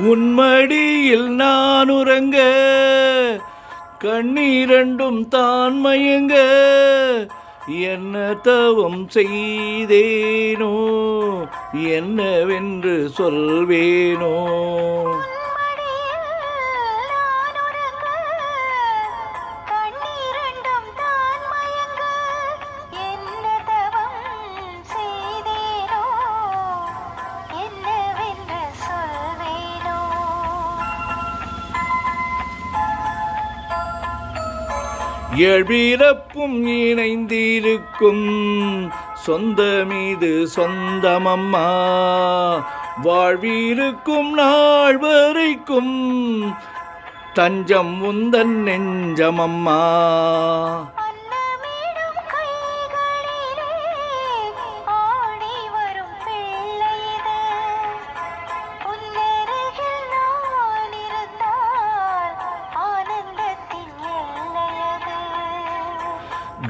உன்மடியில் நான் உறங்க கண்ணீரண்டும் தான் மயங்க என்ன தவம் செய்தேனோ என்னவென்று சொல்வேனோ. எழுபிறப்பும் இணைந்திருக்கும் சொந்த மீது சொந்தமம்மா, வாழ்விருக்கும் நாள் வரைக்கும் தஞ்சம் உந்தன் நெஞ்சமம்மா.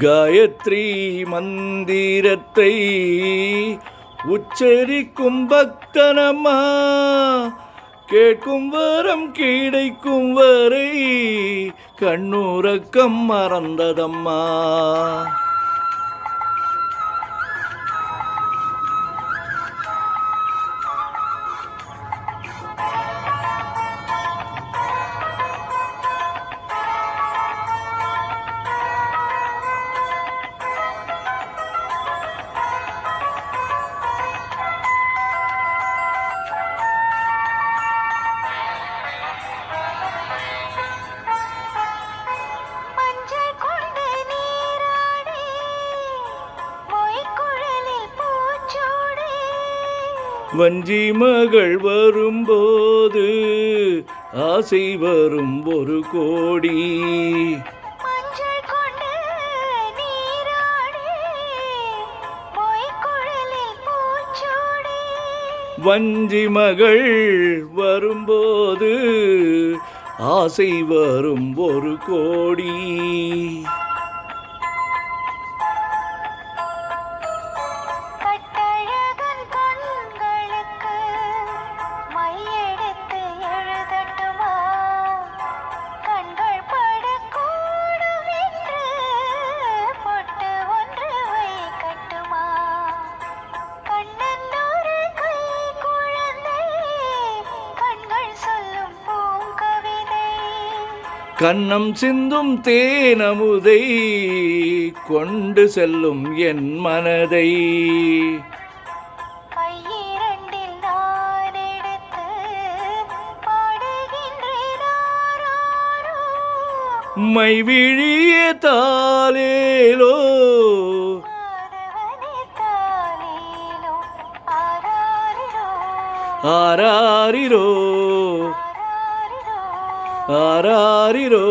காயத்ரி மந்திரத்தை உச்சரிக்கும் பக்தனம்மா, கேட்கும் வரம் கிடைக்கும் வரை கண்ணுறக்கம் மறந்ததம்மா. வஞ்சி மகள் வரும்போது ஆசை வரும் ஒரு கோடி, வஞ்சி மகள் வரும்போது ஆசை வரும் ஒரு கோடி. கன்னம் சிந்தும் தேனமுதை கொண்டு செல்லும் என் மனதை, மைவிழிய தாலேலோ ஆராரிரோ ஆராரிரோ.